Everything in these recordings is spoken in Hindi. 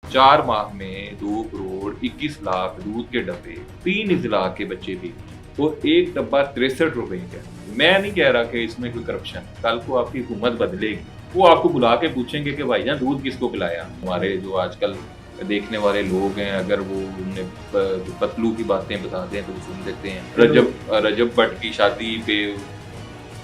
4 माह में 2 करोड़ 21 लाख दूध के डब्बे 3 इज़लाक के बच्चे भी और एक डब्बा 63 रुपए का। मैं नहीं कह रहा कि इसमें कोई करप्शन है, कल को आपकी हुकूमत बदलेगी, वो आपको बुला के पूछेंगे कि भाईजान दूध किसको पिलाया? हमारे जो आजकल देखने वाले लोग हैं, अगर वो उन्हें पतलू की बातें बता दें तो सुन लेते हैं। रजब भट्ट की शादी पे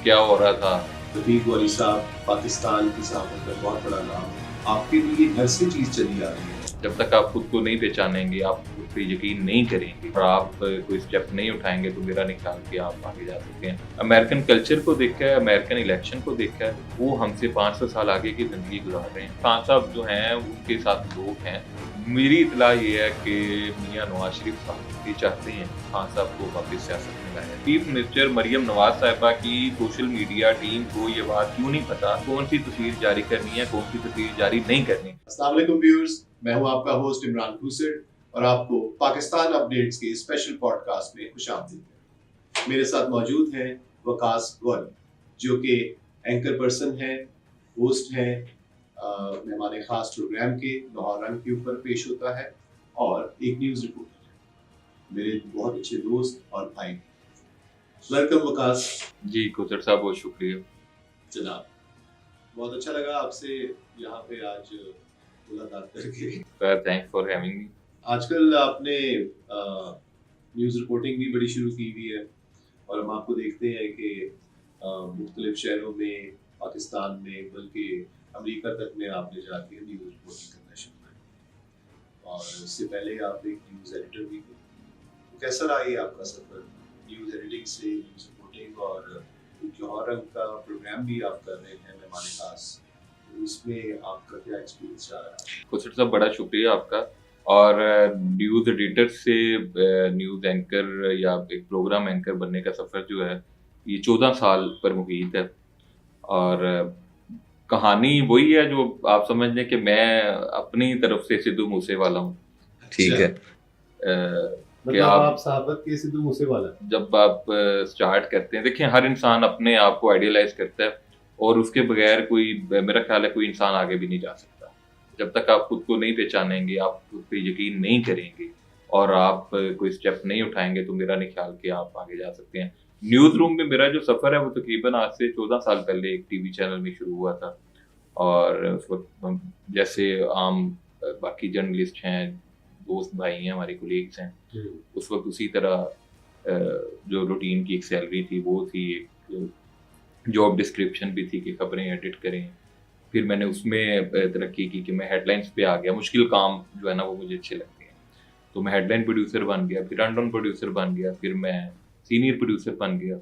क्या हो रहा था? रफीक वाली साहब पाकिस्तान की सहाफत का बहुत बड़ा नाम, आपके लिए घर से चीज चली आ रही है। जब तक आप खुद को नहीं पहचानेंगे, आप खुद पे यकीन नहीं करेंगे और आप कोई स्टेप नहीं उठाएंगे तो मेरा नहीं ख्याल कि आप आगे जा सकते हैं। अमेरिकन कल्चर को देखा है, अमेरिकन इलेक्शन को देखा है, वो हमसे 500 साल आगे की ज़िंदगी गुजार रहे हैं। खान साहब जो हैं उनके साथ लोग हैं। मेरी इत्तला ये है कि मियाँ नवाज शरीफ साहब ये चाहते हैं खान साहब को वापस सियासत में लाएं। चीफ मिनिस्टर मरियम नवाज साहिबा की सोशल मीडिया टीम को ये बात क्यों नहीं पता कौन सी तस्वीर जारी करनी है, कौन सी तस्वीर जारी नहीं करनी। अस्सलाम वालेकुम व्यूअर्स, मैं हूं आपका होस्ट इमरान खुसर और आपको पाकिस्तान अपडेट्स के स्पेशल पॉडकास्ट में खुशामदीद। मेरे साथ मौजूद हैं वकास गौरी, जो कि एंकर पर्सन हैं, होस्ट हैं, मेहमान खास प्रोग्राम के लाहौर रंग के ऊपर पेश होता है और एक न्यूज़ रिपोर्टर, मेरे बहुत अच्छे दोस्त और भाई। वेलकम वकास। जी खुसर साहब, बहुत शुक्रिया जनाब, बहुत अच्छा लगा आपसे यहाँ पे आज मुलाकात करके। Sir, thanks for having me. आजकल आपने न्यूज़ रिपोर्टिंग भी बड़ी शुरू की हुई है और हम आपको देखते हैं कि मुख्तलिफ शहरों में, पाकिस्तान में, बल्कि अमेरिका तक में आपने जाके न्यूज़ रिपोर्टिंग करना शुरू किया और इससे पहले आप एक न्यूज़ एडिटर भी थे। तो कैसा रहा ये आपका सफ़र न्यूज़ एडिटिंग से न्यूज़ रिपोर्टिंग, और लाहौर रंग का प्रोग्राम भी आप कर रहे हैं मेहमान खास, इसमें आपका क्या एक्सपीरियंस रहा है? खुसर साहब, बड़ा शुक्रिया आपका। और न्यूज़ एडिटर से न्यूज़ एंकर या एक प्रोग्राम एंकर बनने का सफ़र जो है ये 14 साल पर मुहीत है। और कहानी वही है जो आप समझ लें कि मैं अपनी तरफ से सिद्धू मूसेवाला हूँ। ठीक है। कि आप सहाबत के सिद्धू मूसेवाला जब आप स्टार्ट करते हैं, देखिए हर इंसान अपने आप को आइडियलाइज करता है और उसके बगैर कोई, मेरा ख्याल है, कोई इंसान आगे भी नहीं जा सकता। जब तक आप खुद को नहीं पहचानेंगे, आप खुद पे यकीन नहीं करेंगे और आप कोई स्टेप नहीं उठाएंगे तो मेरा नहीं ख्याल कि आप आगे जा सकते हैं। न्यूज़ रूम में मेरा जो सफ़र है वो तकरीबन आज से 14 साल पहले एक टीवी चैनल में शुरू हुआ था। और उस वक्त हम जैसे आम बाकी जर्नलिस्ट हैं, दोस्त भाई हैं, हमारे कोलीग्स हैं, उस वक्त उसी तरह जो रूटीन की एक सैलरी थी वो थी, एक जॉब डिस्क्रिप्शन भी थी कि खबरें एडिट करें। फिर मैंने उसमें तरक्की की कि मैं हेडलाइंस पे आ गया। मुश्किल काम जो है ना वो मुझे अच्छे लगते हैं, तो मैं हेडलाइन प्रोड्यूसर बन गया, फिर रन डाउन प्रोड्यूसर बन गया, फिर मैं सीनियर प्रोड्यूसर बन गया।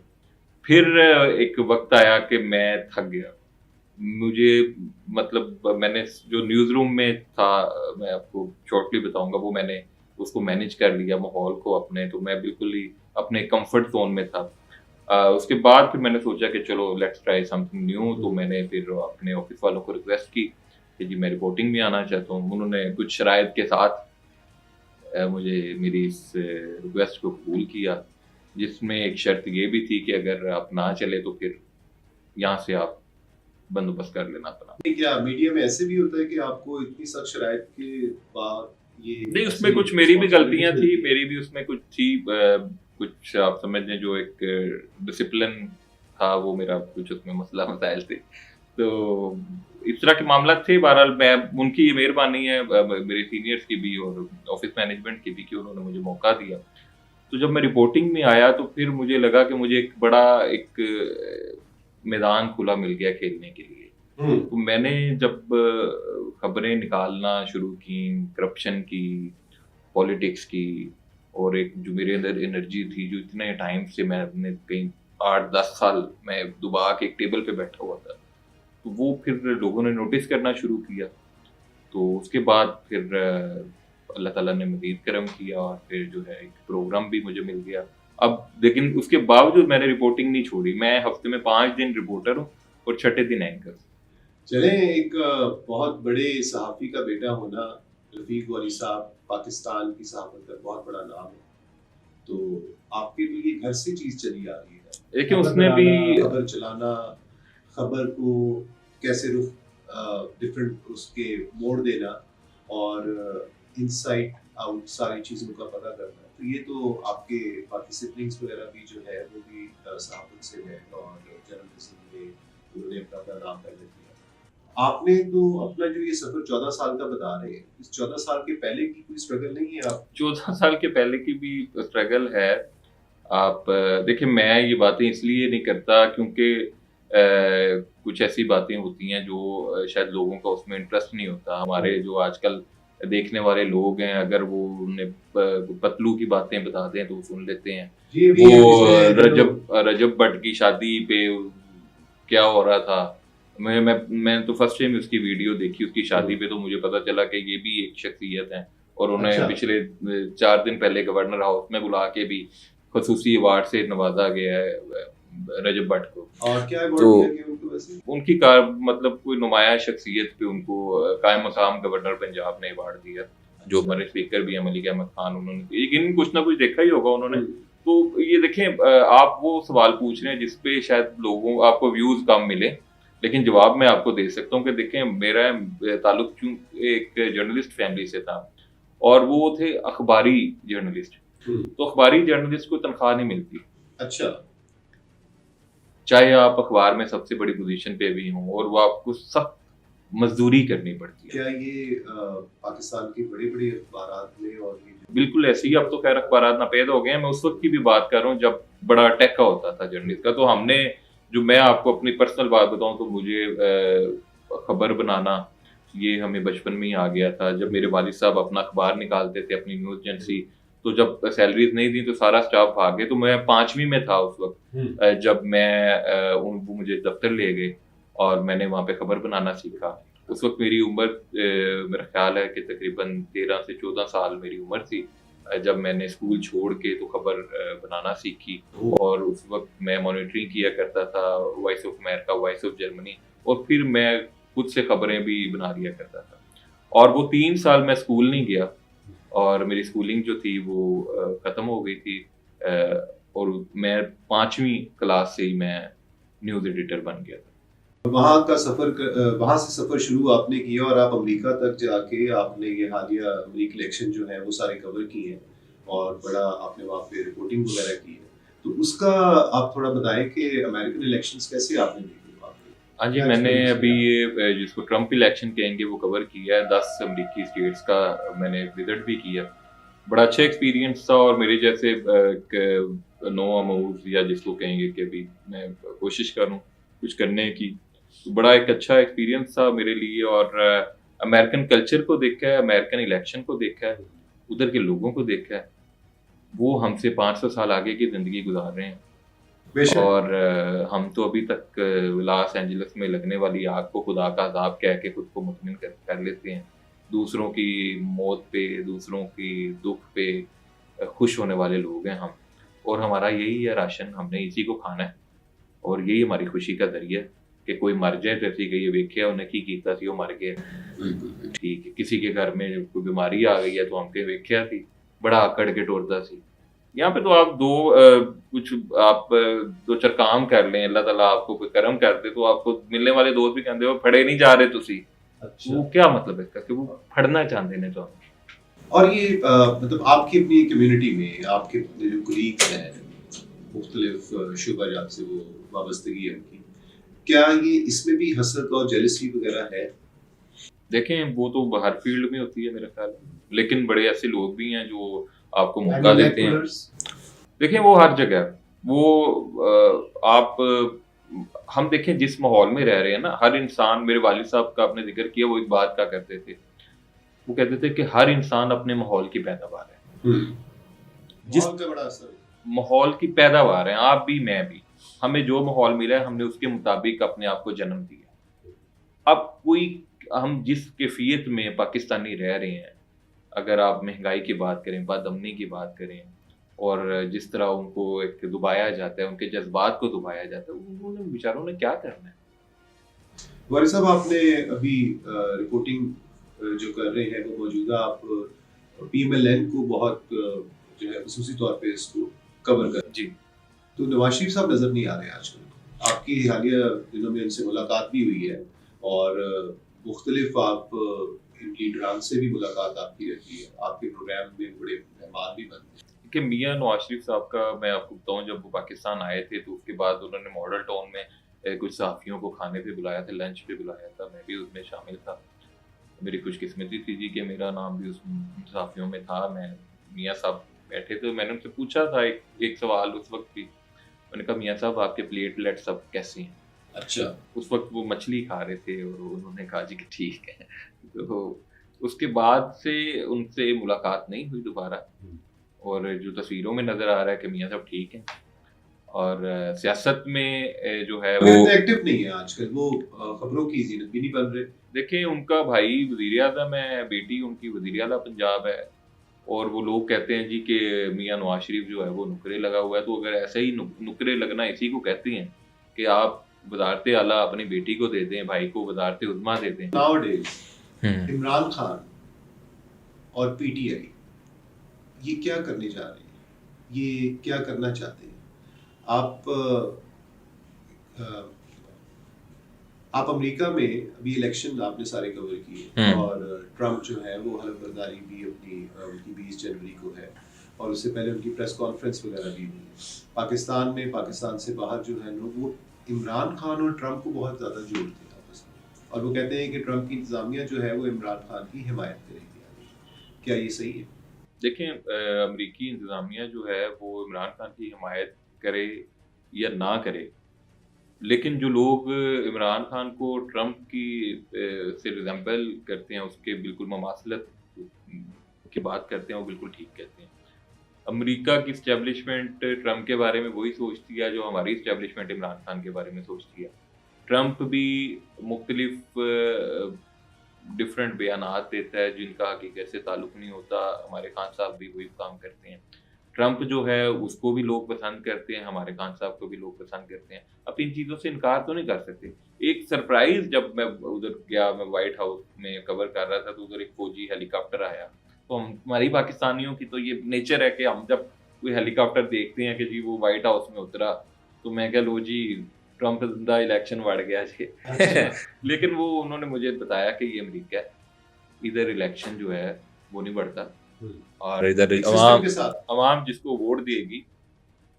फिर एक वक्त आया कि मैं थक गया। मुझे मतलब मैंने जो न्यूज़ रूम में था, मैं आपको शॉर्टली बताऊंगा, वो मैंने उसको मैनेज कर लिया माहौल को अपने, तो मैं बिल्कुल ही अपने कंफर्ट जोन में था। उसके बाद फिर मैंने सोचा कि चलो लेट्स ट्राई समथिंग न्यू। तो मैंने फिर अपने ऑफिस वालों को रिक्वेस्ट की कि जी मैं रिपोर्टिंग में आना चाहता हूँ। उन्होंने कुछ शराइत के साथ मुझे मेरी इस रिक्वेस्ट को कबूल किया, जिसमें एक शर्त ये भी थी कि अगर आप ना चले तो फिर यहाँ से आप बंदोबस्त कर लेना अपना। क्या मीडिया में ऐसे भी होता है कि आपको इतनी सख्त शराइत के बाद ये नहीं, उसमें कुछ मेरी भी गलतियां थी, मेरी भी उसमें कुछ थी, कुछ आप समझ लें जो एक डिसिप्लिन था वो मेरा, कुछ उसमें मसला मसाइल थे, तो इस तरह के मामला थे। बहरहाल मैं, उनकी ये मेहरबानी है, मेरे सीनियर्स की भी और ऑफिस मैनेजमेंट की भी, कि उन्होंने मुझे मौका दिया। तो जब मैं रिपोर्टिंग में आया तो फिर मुझे लगा कि मुझे एक बड़ा एक मैदान खुला मिल गया खेलने के लिए। तो मैंने जब खबरें निकालना शुरू की, करप्शन की, पॉलिटिक्स की, और एक जो मेरे अंदर एनर्जी थी, जो इतने टाइम से मैं अपने कहीं 8-10 साल मैं दुबा के एक टेबल पे बैठा हुआ था, तो वो फिर लोगों ने नोटिस करना शुरू किया। तो उसके बाद फिर अल्लाह ताला ने मज़ीद करम किया और फिर जो है एक प्रोग्राम भी मुझे मिल गया। अब लेकिन उसके बावजूद मैंने रिपोर्टिंग नहीं छोड़ी। मैं हफ्ते में 5 दिन रिपोर्टर हूँ और छठे दिन एंकर। चले, एक बहुत बड़े सहाफ़ी का बेटा होना, रफीक वाली साहब पाकिस्तान की सहाफ़त का बहुत बड़ा नाम है, तो आपके लिए घर से चीज़ चली आ रही है। देखिए उसने भी खबर चलाना, खबर को कैसे रुख डिफरेंट उसके मोड़ देना, और इनसाइड आउट सारी चीज़ों का पता करना है। तो ये तो आपके बाकी सिबलिंग्स वगैरह भी जो है वो भी सहाफ़त से है और जर्नलिज्म में उन्होंने अपना नाम पहले किया। आपने तो अपना जो ये सफ़र 14 साल का बता रहे हैं, इस 14 साल के पहले की कोई स्ट्रगल नहीं है आप? 14 साल के पहले की भी स्ट्रगल है। आप देखिए, मैं ये बातें इसलिए नहीं करता क्योंकि कुछ ऐसी बातें होती हैं जो शायद लोगों का उसमें इंटरेस्ट नहीं होता। हमारे जो आजकल देखने वाले लोग हैं, अगर वो उन्हें पतलू की बातें बता दें तो वो सुन लेते हैं। ये भी है वो पिछले दिनों रजब भट्ट की शादी पे क्या हो रहा था, मैं तो फर्स्ट टाइम उसकी वीडियो देखी उसकी शादी पे, तो मुझे पता चला कि ये भी एक शख्सियत है। और उन्हें अच्छा। पिछले 4 दिन पहले गवर्नर हाउस में बुला के भी खसूसी अवार्ड से नवाजा गया है रजब भट्ट को। और क्या अवार्ड तो दिया गया उनको वैसे? उनकी कार मतलब कोई नुमाया शख्सियत पे उनको कायम मकाम गवर्नर पंजाब ने अवार्ड दिया, जो हमारे स्पीकर भी हैं मलिक अहमद खान, उन्होंने यकीनन कुछ ना कुछ देखा ही होगा उन्होंने। तो ये देखें, आप वो सवाल पूछ रहे हैं जिसपे शायद लोगों आपको व्यूज कम मिले, लेकिन जवाब मैं आपको दे सकता हूँ कि देखें, मेरा ताल्लुक क्यों एक जर्नलिस्ट फैमिली से था और वो थे अखबारी जर्नलिस्ट। तो अखबारी जर्नलिस्ट को तनख्वाह नहीं मिलती, अच्छा। चाहे आप अखबार में सबसे बड़ी पोजीशन पे भी हों, और वो आपको सख्त मजदूरी करनी पड़ती है। क्या ये पाकिस्तान के बड़े-बड़े अखबारात में और ये जो बिल्कुल ऐसे ही, अब तो खैर अखबारात नापेद हो गए हैं। मैं उस वक्त की भी बात कर रहा हूँ जब बड़ा टेक्का होता था जर्नलिस्ट का। तो हमने, जो मैं आपको अपनी पर्सनल बात बताऊं तो मुझे खबर बनाना ये हमें बचपन में ही आ गया था। जब मेरे वालिद साहब अपना अखबार निकालते थे, अपनी न्यूज एजेंसी, तो जब सैलरीज नहीं दी तो सारा स्टाफ भाग गए। तो मैं 5वीं में था उस वक्त, जब मैं वो मुझे दफ्तर ले गए और मैंने वहाँ पे खबर बनाना सीखा। उस वक्त मेरी उम्र मेरा ख्याल है कि तकरीबन 13 से 14 साल मेरी उम्र थी, जब मैंने स्कूल छोड़ के तो खबर बनाना सीखी। और उस वक्त मैं मॉनिटरिंग किया करता था, voice of America, voice of Germany, और फिर मैं खुद से खबरें भी बना लिया करता था। और वो 3 साल मैं स्कूल नहीं गया और मेरी स्कूलिंग जो थी वो ख़त्म हो गई थी, और मैं 5वीं क्लास से ही मैं न्यूज़ एडिटर बन गया था। वहाँ का वहाँ से सफर शुरू आपने किया और आप अमेरिका तक जाके आपने ये हालिया अमेरिकी इलेक्शन जो है वो सारे कवर किए हैं और बड़ा आपने वहाँ पे रिपोर्टिंग वगैरह की है। तो उसका आप थोड़ा बताएं कि अमेरिकन इलेक्शंस कैसे आपने देखे वहाँ पे? हाँ जी, क्या मैंने experience अभी रहा? ये जिसको ट्रम्प इलेक्शन कहेंगे वो कवर किया है। 10 अमेरिकी स्टेट्स का मैंने विजिट भी किया। बड़ा अच्छा एक्सपीरियंस था, और मेरे जैसे नो अमूज या जिसको कहेंगे कि अभी मैं कोशिश करूँ कुछ करने की, तो बड़ा एक अच्छा एक्सपीरियंस था मेरे लिए। और अमेरिकन कल्चर को देखा है, अमेरिकन इलेक्शन को देखा है, उधर के लोगों को देखा है। वो हमसे 500 साल आगे की ज़िंदगी गुजार रहे हैं। बेशक। और हम तो अभी तक लॉस एंजलिस में लगने वाली आग को खुदा का अज़ाब कह के खुद को मुतमिन कर लेते हैं। दूसरों की मौत पे, दूसरों की दुख पे खुश होने वाले लोग हैं हम। और हमारा यही है राशन, हमने इसी को खाना है, और यही हमारी खुशी का ज़रिया है कि कोई मर जाए तो ऐसी कहिए वेख्या उन्हें की कीता सी, वो मर गए। ठीक है, किसी के घर में कोई बीमारी आ गई है तो हमके वेख्या थी, बड़ा आकड़ के टोरदा सी। यहाँ पे तो आप कुछ आप 2-4 काम कर लें, अल्लाह ताला आपको कोई करम कर दे, तो आपको मिलने वाले दोस्त भी कहते हो फड़े नहीं जा रहे तुसी। अच्छा। वो क्या मतलब है इसका कि वो फड़ना चाहते ने तो। और ये मतलब आपकी अपनी कम्युनिटी में आपके जो कलीग्स हैं मुख्तलिफ शुबा जात से वो वाबस्तगी है उनकी, क्या ये इसमें भी हसद और जेलसी वगैरह है? देखें, वो तो हर फील्ड में होती है मेरा ख्याल है, लेकिन बड़े ऐसे लोग भी हैं जो आपको मौका देते हैं। देखें, वो हर जगह है। वो हम देखें जिस माहौल में रह रहे हैं ना, हर इंसान, मेरे वालिद साहब का आपने जिक्र किया, वो एक बात क्या करते थे, वो कहते थे कि हर इंसान अपने माहौल की पैदावार है। जिस माहौल का बड़ा असर है। माहौल की पैदावार है, आप भी मैं भी, हमें जो माहौल मिला है हमने उसके मुताबिक अपने आप को जन्म दिया। अब कोई, हम जिस कैफियत में पाकिस्तानी रह रहे हैं, अगर आप महंगाई की बात करें, बदअमनी की बात करें, और जिस तरह उनको एक दबाया जाता है, उनके जज्बात को दबाया जाता है, उन्होंने बेचारों ने क्या करना है। वारिस साहब, आपने अभी रिपोर्टिंग जो कर रहे हैं वो मौजूदा आप PMLN को बहुत जो है खुसूसी तौर पे इसको कवर कर जी। तो नवाज शरीफ साहब नजर नहीं आ रहे आजकल। आपकी हालिया दिनों में उनसे मुलाकात भी हुई है और मुख्तलिफ आप लीडरान से भी मुलाकात आपकी रहती है, आपके प्रोग्राम में बड़े मेहमान भी बनते हैं। कि मियां नवाज शरीफ साहब का मैं आपको बताऊं, जब वो पाकिस्तान आए थे तो उसके बाद उन्होंने मॉडल टाउन में कुछ सहाफ़ियों को खाने पे बुलाया था, लंच पे बुलाया था, मैं भी उसमें शामिल था। मेरी खुशकिस्मती थी जी कि मेरा नाम भी उस सहाफ़ियों में था। मैं मियां साहब बैठे थे, मैंने उनसे पूछा था एक एक सवाल उस वक्त भी। मैंने कहा, मियां साहब आपके प्लेटलेट सब कैसे हैं? अच्छा। उस वक्त वो मछली खा रहे थे और उन्होंने कहा जी कि ठीक है। तो उसके बाद से उनसे मुलाकात नहीं हुई दोबारा। और जो तस्वीरों में नज़र आ रहा है कि मियां साहब ठीक हैं। और सियासत में जो है वो वो एक्टिव नहीं है आजकल, वो खबरों की ज़ीनत भी नहीं बन रहे। देखिए, उनका भाई वज़ीर आज़म है, बेटी उनकी वज़ीर आला पंजाब है। और वो लोग कहते हैं जी कि मियां नवाज शरीफ जो है वो नुकरे लगा हुआ है। तो अगर ऐसे ही नुकरे लगना इसी को कहते हैं कि आप वज़ारत आला अपनी बेटी को दे दें, भाई को वज़ारत उज़्मा दे दें। नाउअडेज़ इमरान खान और पीटीआई ये क्या करने जा रहे हैं? ये क्या करना चाहते हैं? आप आप अमेरिका में अभी इलेक्शन आपने सारे कवर किए और ट्रम्प जो है वो हलफ बर्दारी भी अपनी उनकी 20 जनवरी को है और उससे पहले उनकी प्रेस कॉन्फ्रेंस वगैरह भी हुई है। पाकिस्तान में, पाकिस्तान से बाहर जो है लोग वो इमरान खान और ट्रम्प को बहुत ज़्यादा जोड़ते हैं आपस में और वो कहते हैं कि ट्रम्प की इंतज़ामिया जो है वो इमरान खान की हिमायत करेगी आगे। क्या ये सही है? देखें, अमरीकी इंतज़ामिया जो है वो इमरान खान की हिमायत करे या ना करे, लेकिन जो लोग इमरान खान को ट्रंप की से रिज़ेम्बल करते हैं, उसके बिल्कुल ममासलत की बात करते हैं, वो बिल्कुल ठीक कहते हैं। अमेरिका की एस्टेब्लिशमेंट ट्रंप के बारे में वही सोचती है जो हमारी एस्टेब्लिशमेंट इमरान खान के बारे में सोचती है। ट्रंप भी मुख्तलिफ डिफरेंट बयानात देता है जिनका हकीकत से ताल्लुक नहीं होता। हमारे खान साहब भी वही काम करते हैं। ट्रंप जो है उसको भी लोग पसंद करते हैं, हमारे खान साहब को भी लोग पसंद करते हैं। अब इन चीज़ों से इनकार तो नहीं कर सकते। एक सरप्राइज़ जब मैं उधर गया, मैं व्हाइट हाउस में कवर कर रहा था तो उधर एक फ़ौजी हेलीकॉप्टर आया। तो हमारी पाकिस्तानियों की तो ये नेचर है कि हम जब कोई हेलीकॉप्टर देखते हैं कि जी वो व्हाइट हाउस में उतरा, तो मैं कहा लो जी ट्रंप दा इलेक्शन बढ़ गया जी। अच्छा। लेकिन वो उन्होंने मुझे बताया कि ये अमेरिका है, इधर इलेक्शन जो है वो नहीं बढ़ता और इधर सिस्टम के साथ अवाम जिसको वोट देगी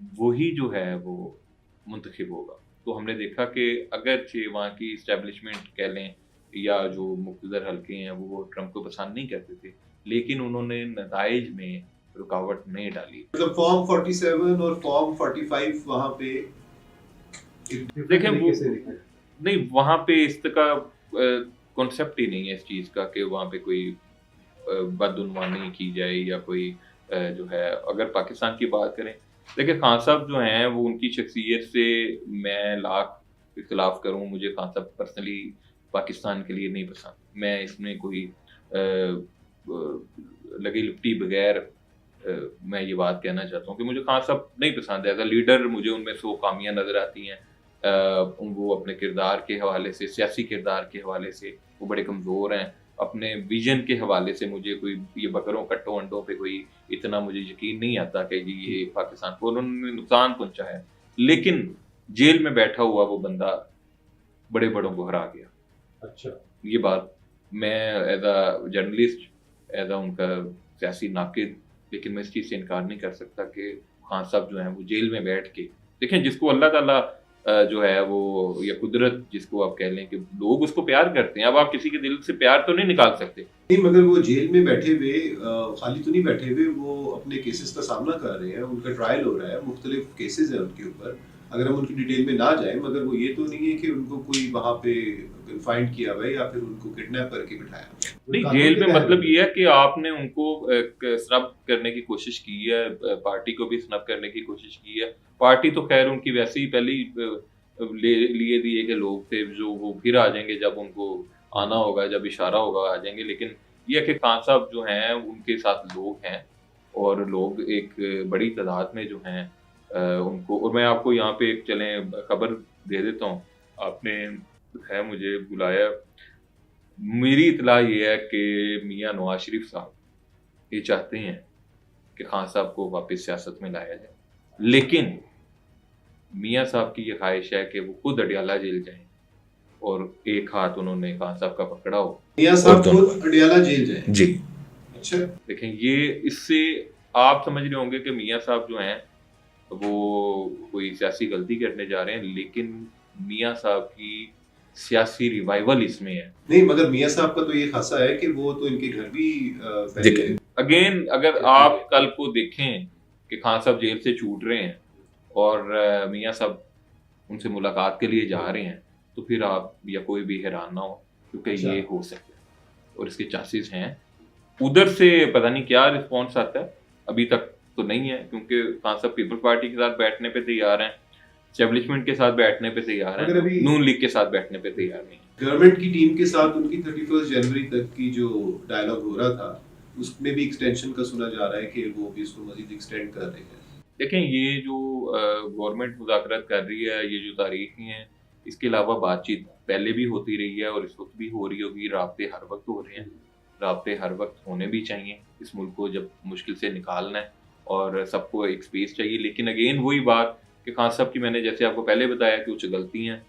वही जो है वो मुंतखब होगा। तो हमने देखा कि अगरचे वहाँ की एस्टेब्लिशमेंट कह लें या जो मुक़्तदर हल्के हैं वो ट्रंप को पसंद नहीं करते थे, लेकिन उन्होंने नताइज में रुकावट नहीं डाली। मतलब फॉर्म 47 और फॉर्म 45 वहाँ पे देखें वो नहीं, वहाँ पे इस का कॉन्सेप्ट ही नहीं है इस चीज़ का कि वहाँ पे कोई बदउनवानी की जाए या कोई जो है। अगर पाकिस्तान की बात करें, देखिए खान साहब जो हैं वो उनकी शख्सियत से मैं लाख इख्तिलाफ़ करूँ, मुझे खान साहब पर्सनली पाकिस्तान के लिए नहीं पसंद। मैं इसमें कोई लगी-लिपटी बगैर मैं ये बात कहना चाहता हूँ कि मुझे खान साहब नहीं पसंद है। एज़ अ लीडर मुझे उनमें 100 खामियाँ नज़र आती हैं। वो अपने किरदार के हवाले से, सियासी किरदार के हवाले से वो बड़े कमज़ोर हैं। अपने विज़न के हवाले से मुझे कोई ये बकरों कट्टों अंडों पे कोई इतना मुझे यकीन नहीं आता कि जी ये पाकिस्तान को उन्होंने नुकसान पहुँचा है। लेकिन जेल में बैठा हुआ वो बंदा बड़े बड़ों को हरा गया। अच्छा। ये बात मैं as a journalist, as a उनका सियासी नाक़िद, लेकिन मैं इस चीज़ से इनकार नहीं कर सकता कि खान साहब जो हैं वो जेल में बैठ के देखें जिसको अल्लाह ताला जो है वो या कुदरत जिसको आप कह लें कि लोग उसको प्यार करते हैं। अब आप किसी के दिल से प्यार तो नहीं निकाल सकते। नहीं, मगर वो जेल में बैठे हुए खाली तो नहीं बैठे हुए, वो अपने केसेस का सामना कर रहे हैं, उनका ट्रायल हो रहा है, मुख्तलिफ केसेस हैं उनके ऊपर। अगर हम उनकी डिटेल में ना जाएं, मगर वो ये तो नहीं है कि उनको कोई वहाँ पे कन्फाइंड किया हुआ है या फिर उनको किडनैप करके बिठाया। नहीं, जेल में मतलब ये है कि आपने उनको स्नब करने की कोशिश की है, पार्टी को भी स्नब करने की कोशिश की है। पार्टी तो खैर उनकी वैसे ही पहले ही लिए दिए के लोग थे जो वो फिर आ जाएंगे जब उनको आना होगा, जब इशारा होगा आ जाएंगे। लेकिन ये है कि खान साहब जो हैं उनके साथ लोग हैं और लोग एक बड़ी तादाद में जो हैं उनको। और मैं आपको यहाँ पे एक चलें खबर दे देता हूँ। आपने है मुझे बुलाया, मेरी इत्तला ये है कि मियां नवाज शरीफ साहब ये चाहते हैं कि खान साहब को वापस सियासत में लाया जाए, लेकिन मियां साहब की ये ख्वाहिश है कि वो खुद अडियाला जेल जाएं और एक हाथ उन्होंने खान साहब का पकड़ा हो। मियां साहब खुद अडियाला जेल जाए जी। अच्छा, देखें ये इससे आप समझ रहे होंगे कि मियां साहब जो हैं वो कोई सियासी गलती करने जा रहे हैं, लेकिन मियां साहब की सियासी रिवाइवल इसमें है। नहीं मगर मियां साहब का तो ये खासा है कि वो तो इनके घर भी पहले अगेन अगर आप कल को देखें कि खान साहब जेल से छूट रहे हैं और मियां साहब उनसे मुलाकात के लिए जा रहे हैं, तो फिर आप या कोई भी हैरान ना हो, क्योंकि ये हो सकता है और इसके चांसेस हैं। उधर से पता नहीं क्या रिस्पॉन्स आता है, अभी तक तो नहीं है, क्योंकि खान साहब पीपल पार्टी के साथ बैठने पे तैयार हैं, एस्टेब्लिशमेंट के साथ बैठने पे तैयार हैं, नून लीग के साथ बैठने पे तैयार नहीं। गवर्नमेंट की टीम के साथ उनकी 31 जनवरी तक की जो डायलॉग हो रहा था उसमें भी एक्सटेंशन का सुना जा रहा है कि वो भी इसको मजीद एक्सटेंड कर रहे हैं। देखें ये जो गवर्नमेंट मुज़ाकरात कर रही है, ये जो तारीखें हैं, इसके अलावा बातचीत पहले भी होती रही है और इस वक्त भी हो रही होगी। राब्ते हर वक्त हो रहे हैं, राब्ते हर वक्त होने भी चाहिए। इस मुल्क को जब मुश्किल से निकालना है और सबको एक स्पेस चाहिए। लेकिन अगेन वही बात कि खान साहब की मैंने जैसे आपको पहले बताया कि कुछ गलती हैं,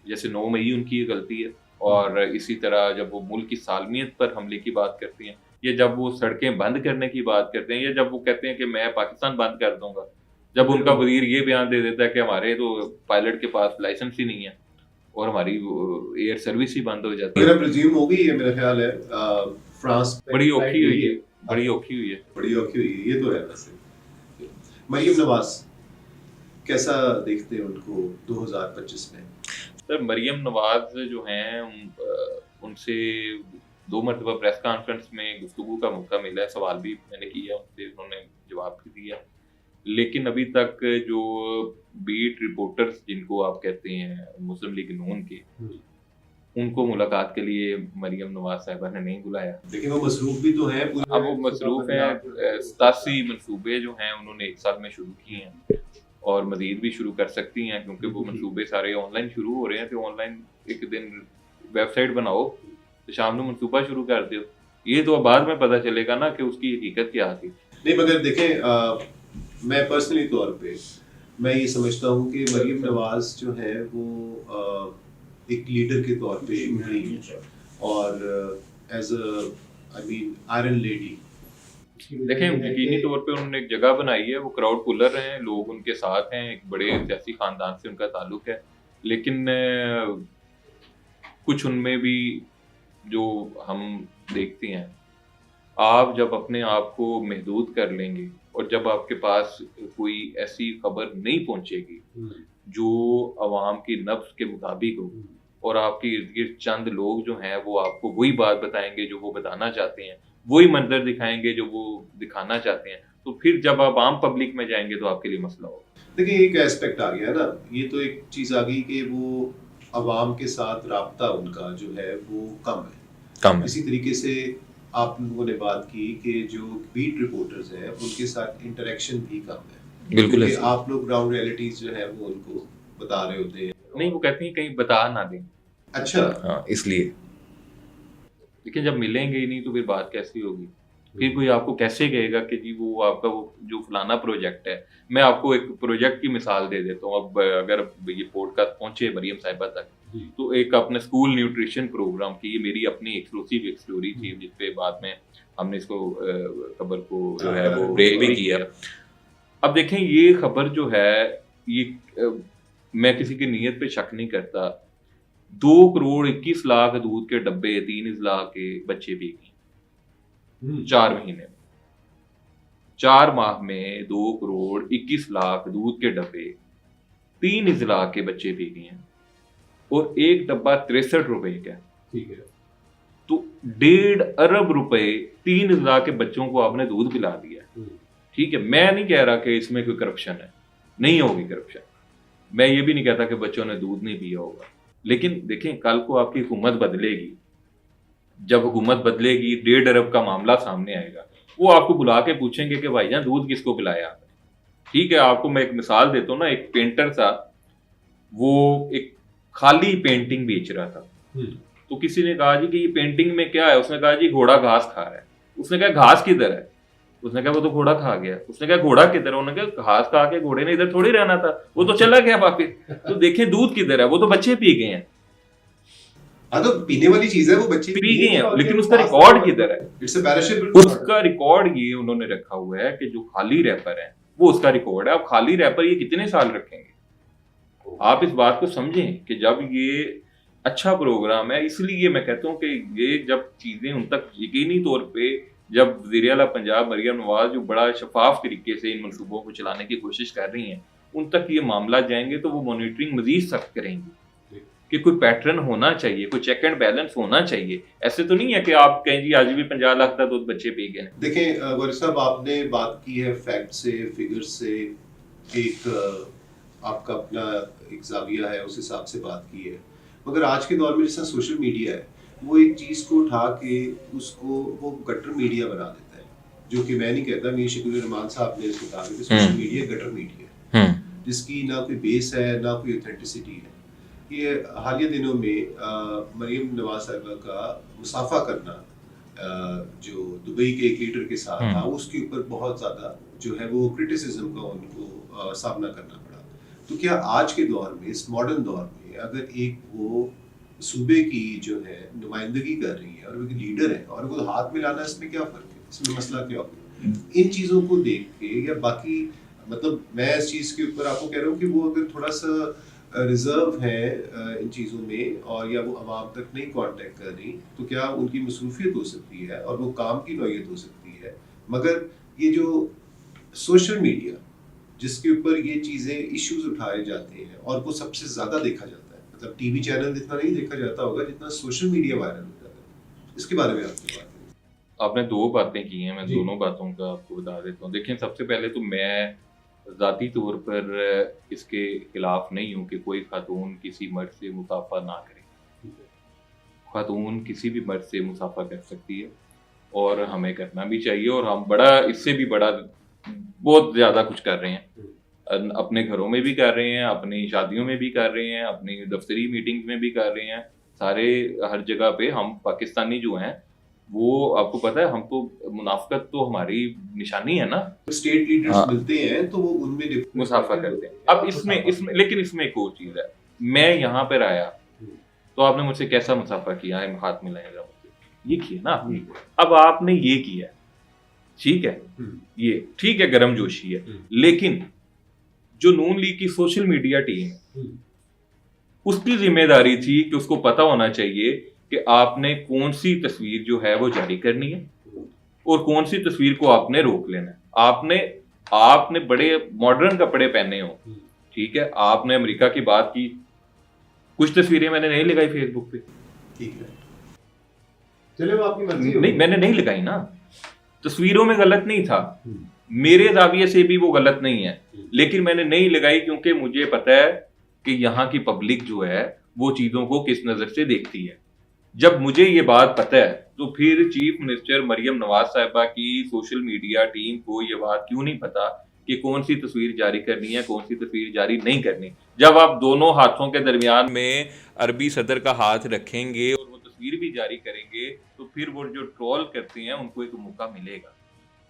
जैसे 9 मई उनकी ये गलती है, और इसी तरह जब वो मुल्क की सालमियत पर हमले की बात करती हैं, या जब वो सड़कें बंद करने की बात करते हैं, या जब वो कहते हैं कि मैं पाकिस्तान बंद कर दूंगा, जब उनका वजीर ये बयान दे देता है कि हमारे तो पायलट के पास लाइसेंस ही नहीं है और हमारी एयर सर्विस ही बंद हो जाती है। मेरा प्रिज्यूम हो गई है, मेरा ख्याल है फ्रांस बड़ी औखी हुई है, बड़ी औखी हुई है, बड़ी औखी हुई है, ये तो है। वैसे मरियम नवाज कैसा देखते हैं उनको 2025 में? सर मरियम नवाज जो हैं उनसे 2 मरतबा प्रेस कॉन्फ्रेंस में गुफ्तगू का मौका मिला है, सवाल भी मैंने किया उनसे, उन्होंने जवाब भी दिया। लेकिन अभी तक जो बीट रिपोर्टर्स जिनको आप कहते हैं मुस्लिम लीग नून के, उनको मुलाकात के लिए मरियम नवाज साहिबा ने नहीं बुलाया। लेकिन वो मसरूफ भी तो हैं। अब वो मसरूफ हैं, 87 मनसूबे जो हैं उन्होंने 1 साल में शुरू किए हैं और मजीद भी शुरू कर सकती हैं, क्योंकि वो मनसूबे सारे ऑनलाइन शुरू हो रहे हैं। तो ऑनलाइन एक दिन वेबसाइट बनाओ तो शाम को मनसूबा शुरू कर दो। ये तो बाद में पता चलेगा ना कि उसकी हकीकत क्या थी। नहीं मगर देखें, मैं पर्सनली तौर पे मैं ये समझता हूँ कि मरियम नवाज जो है वो एक लीडर के तौर पे उभरी और as I mean iron lady. देखें यकीनी तौर पे उन्होंने एक जगह बनाई है, वो क्राउड पुलर हैं, लोग उनके साथ हैं, एक बड़े सियासी खानदान से उनका ताल्लुक है। लेकिन कुछ उनमें भी जो हम देखते हैं, आप जब अपने आप को महदूद कर लेंगे और जब आपके पास कोई ऐसी खबर नहीं पहुंचेगी जो अवाम की नफ्स के मुताबिक हो, और आपके इर्द गिर्द चंद लोग जो हैं वो आपको वही बात बताएंगे जो वो बताना चाहते हैं, वही मंजर दिखाएंगे जो वो दिखाना चाहते हैं, तो फिर जब आप आम पब्लिक में जाएंगे तो आपके लिए मसला होगा। देखिए एक एस्पेक्ट आ गया ना, ये तो एक चीज आ गई कि वो अवाम के साथ राब्ता उनका जो है वो कम है। इसी तरीके से आप लोगों ने बात की कि जो बीट रिपोर्टर्स हैं उनके साथ इंटरेक्शन भी कम है। बिल्कुल, आप लोग ग्राउंड रियलिटीज जो है वो उनको बता रहे होते हैं। नहीं, वो कहते हैं कहीं बता ना दें। अच्छा, हाँ, इसलिए लेकिन जब मिलेंगे ही नहीं तो फिर बात कैसी होगी? फिर कोई आपको कैसे कहेगा कि जी वो आपका वो जो फलाना प्रोजेक्ट है। मैं आपको एक प्रोजेक्ट की मिसाल दे देता हूँ। अब अगर ये पॉडकास्ट पहुंचे मरियम साहिबा तक, तो एक अपने स्कूल न्यूट्रिशन प्रोग्राम की, ये मेरी अपनी एक्सक्लूसिव एक स्टोरी थी, जिसपे बाद में हमने इसको खबर को जो है वो ब्रेक भी किया। अब देखें ये खबर जो है, ये मैं किसी की नीयत पे शक नहीं करता। 2 करोड़ 21 लाख दूध के डब्बे 3 अजला के बच्चे पी गए 4 महीने में। 4 माह में 2 करोड़ 21 लाख दूध के डब्बे 3 अजला के बच्चे पी गए हैं, और एक डब्बा 63 रुपए का। ठीक है, तो 1.5 अरब रुपए 3 अजला के बच्चों को आपने दूध पिला दिया। ठीक है, मैं नहीं कह रहा कि इसमें कोई करप्शन है, नहीं होगी करप्शन। मैं ये भी नहीं कहता कि बच्चों ने दूध नहीं पिया होगा। लेकिन देखें कल को आपकी हुकूमत बदलेगी, जब हुकूमत बदलेगी 1.5 अरब का मामला सामने आएगा, वो आपको बुला के पूछेंगे कि भाईजान दूध किसको पिलाया आपने। ठीक है, आपको मैं एक मिसाल देता हूँ ना। एक पेंटर था, वो एक खाली पेंटिंग बेच रहा था। तो किसी ने कहा जी कि ये पेंटिंग में क्या है? उसने कहा जी घोड़ा घास खा रहा है। उसने कहा घास किधर है? उसने कहा वो तो घोड़ा खा गया। उसने कहा घोड़ा किधर है? उन्होंने कहा घास खा के घोड़े ने इधर थोड़ी रहना था, वो तो चला गया वापिस। तो देखें दूध किधर है? वो तो बच्चे पी गए हैं। हाँ, तो पीने वाली चीज है, वो बच्चे पी गए हैं, और लेकिन ये उसका पास रिकॉर्ड नहीं किधर है? इट्स अ पेरिशेबल उसका रिकॉर्ड ये उन्होंने रखा हुआ है कि जो खाली रैपर है वो उसका रिकॉर्ड है। अब खाली रैपर ये कितने साल रखेंगे? आप इस बात को समझें कि जब ये अच्छा प्रोग्राम है, इसलिए मैं कहता हूँ कि ये जब चीजें उन तक यकीनी तौर पे, जब वज़ीर आला पंजाब मरियम नवाज जो बड़ा शफाफ तरीके से इन मंसूबों को चलाने की कोशिश कर रही हैं, उन तक ये मामला जाएंगे तो वो मॉनिटरिंग मजीद सख्त करेंगी कि कोई पैटर्न होना चाहिए, कोई चेक एंड बैलेंस होना चाहिए। ऐसे तो नहीं है कि आप कहें जी आज भी 50 लाख का दूध बच्चे पी गए। देखें गौरी साहब, आपने बात की है फैक्ट से, फिगर से, एक आपका अपना एक जाविया है, उस हिसाब से बात की है। मगर आज के दौर में जैसा सोशल मीडिया है, वो एक चीज़ को उठा के उसको वो गटर मीडिया बना देता है, जो कि मैं नहीं कहता, मीर शकील रहमान साहब ने इसको कहा कि सोशल मीडिया गटर मीडिया है, जिसकी ना कोई बेस है ना कोई ऑथेंटिसिटी है। ये हालिया दिनों में मरियम नवाज साहिबा का मुसाफा करना जो दुबई के एक लीडर के साथ था, उसके ऊपर बहुत ज़्यादा जो है वो क्रिटिसिज्म का उनको सामना करना पड़ा। तो क्या आज के दौर में, इस मॉडर्न दौर में, अगर एक वो सूबे की जो है नुमाइंदगी कर रही है और वो लीडर है और वो हाथ मिलाना, इसमें क्या फ़र्क है? इसमें मसला क्या होगा? इन चीज़ों को देख के या बाकी, मतलब मैं इस चीज़ के ऊपर आपको कह रहा हूँ कि वो अगर थोड़ा सा रिजर्व है इन चीज़ों में, और या वो आवाम तक नहीं कांटेक्ट कर रही, तो क्या उनकी मसरूफियत हो सकती है और वो काम की नौयत हो सकती है। मगर ये जो सोशल मीडिया जिसके ऊपर ये चीज़ें, इश्यूज उठाए जाते हैं और वो सबसे ज़्यादा देखा जाता है, मतलब टीवी चैनल जितना नहीं देखा जाता होगा जितना सोशल मीडिया वायरल हो जाता है, इसके बारे में आपकी बात है? आपने दो बातें की हैं, मैं दोनों बातों का आपको बता देता हूँ। देखिए, सबसे पहले तो मैं ज़ाती तौर पर इसके खिलाफ नहीं हूँ कि कोई खातून किसी मर्द से मुसाफा ना करे। खातून किसी भी मर्द से मुसाफा कर सकती है और हमें करना भी चाहिए, और हम बड़ा, इससे भी बड़ा बहुत ज़्यादा कुछ कर रहे हैं। अपने घरों में भी कर रहे हैं, अपनी शादियों में भी कर रहे हैं, अपनी दफ्तरी मीटिंग्स में भी कर रहे हैं, सारे हर जगह पे हम पाकिस्तानी जो हैं, वो आपको पता है, हमको मुनाफकत तो हमारी निशानी है ना। स्टेट लीडर्स मिलते हैं तो वो उनमें मुसाफा करते हैं। अब इसमें लेकिन इसमें एक और चीज है, मैं यहाँ पर आया तो आपने मुझसे कैसा मुसाफा किया है, हाथ मिलाएगा मुझसे, ये किया ना आपने। अब आपने ये किया, ठीक है, ये ठीक है, गर्म जोशी है, लेकिन जो नून लीग की सोशल मीडिया टीम है, उसकी जिम्मेदारी थी कि उसको पता होना चाहिए कि आपने कौन सी तस्वीर जो है वो जारी करनी है और कौन सी तस्वीर को आपने रोक लेना है। आपने बड़े मॉडर्न कपड़े पहने हो, ठीक है, आपने अमेरिका की बात की, कुछ तस्वीरें मैंने नहीं लगाई फेसबुक पे, ठीक है, चलो आपकी मर्जी, नहीं मैंने नहीं लगाई ना, तस्वीरों में गलत नहीं था, मेरे जाविये से भी वो गलत नहीं है, लेकिन मैंने नहीं लगाई क्योंकि मुझे पता है कि यहाँ की पब्लिक जो है वो चीजों को किस नजर से देखती है। जब मुझे ये बात पता है तो फिर चीफ मिनिस्टर मरियम नवाज साहिबा की सोशल मीडिया टीम को ये बात क्यों नहीं पता कि कौन सी तस्वीर जारी करनी है, कौन सी तस्वीर जारी नहीं करनी। जब आप दोनों हाथों के दरमियान में अरबी सदर का हाथ रखेंगे और वो तस्वीर भी जारी करेंगे तो फिर वो जो ट्रोल करते हैं उनको एक मौका मिलेगा।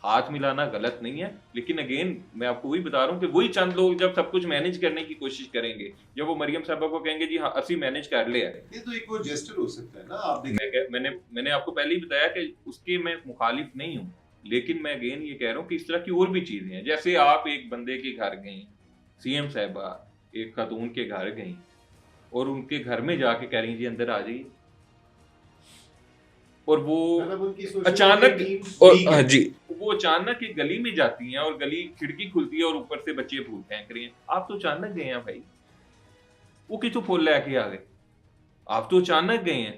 हाथ मिलाना गलत नहीं है, लेकिन अगेन मैं आपको वही बता रहा हूँ कि वही चंद लोग जब सब कुछ मैनेज करने की कोशिश करेंगे, जब वो मरियम साहबा को कहेंगे जी हाँ असि मैनेज कर ले, ये तो एक वो जेस्चर हो सकता है ना। आप मैंने आपको पहले ही बताया कि उसके मैं मुखालिफ नहीं हूँ, लेकिन मैं अगेन ये कह रहा हूँ कि इस तरह की और भी चीजें हैं। जैसे आप एक बंदे के घर गई, सीएम साहबा एक खातून के घर गई और उनके घर में जाके कह रही जी अंदर आ जाइए, और वो अचानक वो अचानक एक गली में जाती हैं और गली खिड़की खुलती है और ऊपर से बच्चे फूल फेंक रहे हैं। आप तो अचानक गए हैं भाई, वो किस फूल लेके आ गए, आप तो अचानक गए हैं,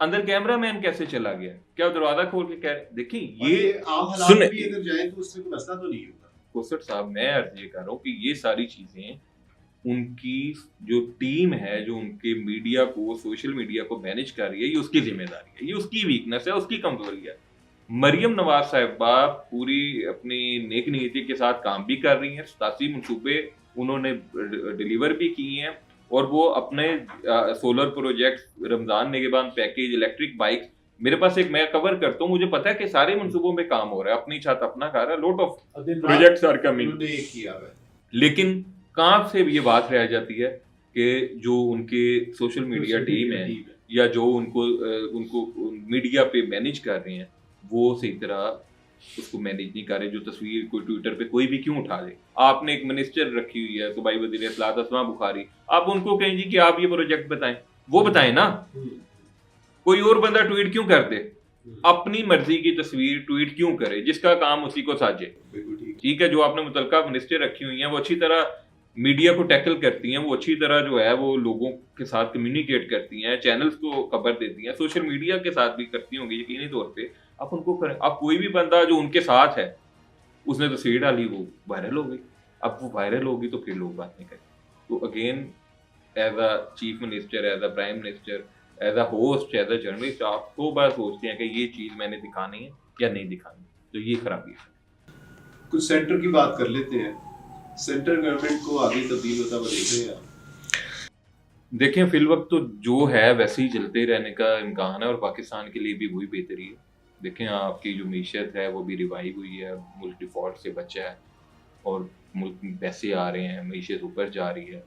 अंदर कैमरामैन कैसे चला गया, क्या दरवाजा खोल के कह रहे? देखिए ये आम हालात भी अगर जाए तो उससे कोई मसला तो नहीं होगा। कोसट साहब, मैं अर्ज ये कर रहा हूँ कि ये सारी चीजें उनकी जो टीम है, जो उनके मीडिया को, सोशल मीडिया को मैनेज कर रही है, ये उसकी जिम्मेदारी है, ये उसकी वीकनेस है, उसकी कमजोरी है। मरियम नवाज साहिबा पूरी अपनी नेक नीति के साथ काम भी कर रही हैं, 87 मंसूबे उन्होंने डिलीवर भी किए हैं, और वो अपने solar project, Ramzan Nigehban package, electric bike, मेरे पास एक मैं कवर करता हूँ, मुझे पता है कि सारे मंसूबों में काम हो रहा है, अपनी छत अपना घर है, lot of projects are coming, लेकिन कहाँ से ये बात रह जाती है कि जो उनके सोशल मीडिया टीम है या जो उनको मीडिया पे मैनेज कर रहे हैं वो सही तरह उसको मैनेज नहीं कर रहे। जो तस्वीर कोई ट्विटर पे कोई भी क्यों उठा ले, आपने एक मिनिस्टर रखी हुई है सूबाई वज़ीर इत्तलात अस्मा बुखारी, आप उनको कहें जी कि आप ये प्रोजेक्ट बताएं, वो बताएं ना, कोई और बंदा ट्वीट क्यों कर दे, अपनी मर्जी की तस्वीर ट्वीट क्यों करे, जिसका काम उसी को साजे। ठीक है, जो आपने मुतलका मिनिस्टर रखी हुई हैं वो अच्छी तरह मीडिया को टैकल करती हैं, वो अच्छी तरह जो है वो लोगों के साथ कम्युनिकेट करती हैं, चैनल्स को खबर देती हैं, सोशल मीडिया के साथ भी करती होंगी यकीनी तौर पे। आप उनको करें, आप कोई भी बंदा जो उनके साथ है उसने तस्वीर डाली वो वायरल हो गई, अब वो वायरल होगी तो फिर लोग बात नहीं करें। तो again as a chief minister, as a prime minister, as a host, as a journalist, आप 100 बार सोचते हैं कि ये चीज़ मैंने दिखानी है या नहीं दिखानी, तो ये खराबी है। कुछ सेंटर की बात कर लेते हैं, सेंटर गवर्नमेंट को आगे तब्दील होता हुआ देख रहे हैं आप? देखें, फिल वक्त तो जो है वैसे ही चलते रहने का इम्कान है और पाकिस्तान के लिए भी वही बेहतरी है। देखें, आपकी जो मीशत है वो भी रिवाइव हुई है, मुल्क डिफॉल्ट से बचा है और मुल्क में पैसे आ रहे हैं, मीशत ऊपर जा रही है,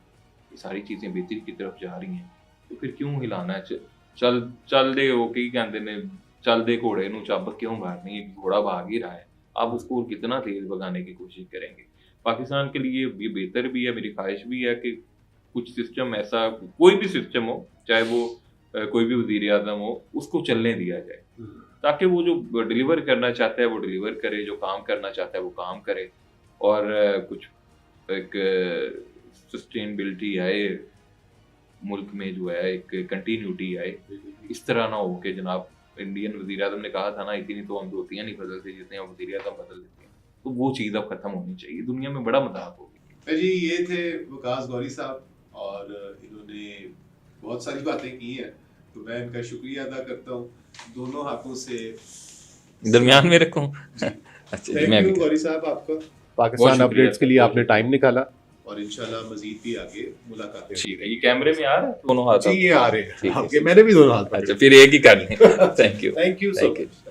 ये सारी चीज़ें बेहतरी की तरफ जा रही हैं, तो फिर क्यों हिलाना है? चल दे वो की कहते ने, चल दे घोड़े नू चाबक क्यों मारनी है, घोड़ा भाग ही रहा है, आप उसको कितना तेज भगाने की कोशिश करेंगे। पाकिस्तान के लिए ये बेहतर भी है, मेरी ख्वाहिश भी है कि कुछ सिस्टम ऐसा, कोई भी सिस्टम हो, चाहे वो कोई भी वज़ीर आज़म हो, उसको चलने दिया जाए ताकि वो जो डिलीवर करना चाहता है वो डिलीवर करे, जो काम करना चाहता है वो काम करे और कुछ एक सस्टेनेबिलिटी आए मुल्क में, जो है एक कंटिन्यूटी आए। इस तरह ना हो कि जनाब इंडियन वज़ीर आज़म ने कहा था ना, इतनी तो हम धोतियाँ नहीं बदलते जितने हम वज़ीर आज़म बदल देते हैं, तो वो चीज़ अब खत्म होनी चाहिए, दुनिया में बड़ा मजाक हो गया। जी, ये थे वकास गौरी साहब और इन्होंने बहुत सारी बातें की हैं, तो मैं इनका शुक्रिया अदा करता हूँ, दोनों हाथों से दरमियान में रखूं। अच्छा, थैंक यू गौरी साहब आपका पाकिस्तान अपडेट्स के लिए आपने टाइम निकाला और इंशाल्लाह मजीद भी आगे मुलाकातें ठीक है। ये कैमरे में आ रहा है दोनों हाथ? जी, ये आ रहे हैं आपके, मैंने भी दोनों हाथ। अच्छा, फिर एक ही कर लें। Thank you so much.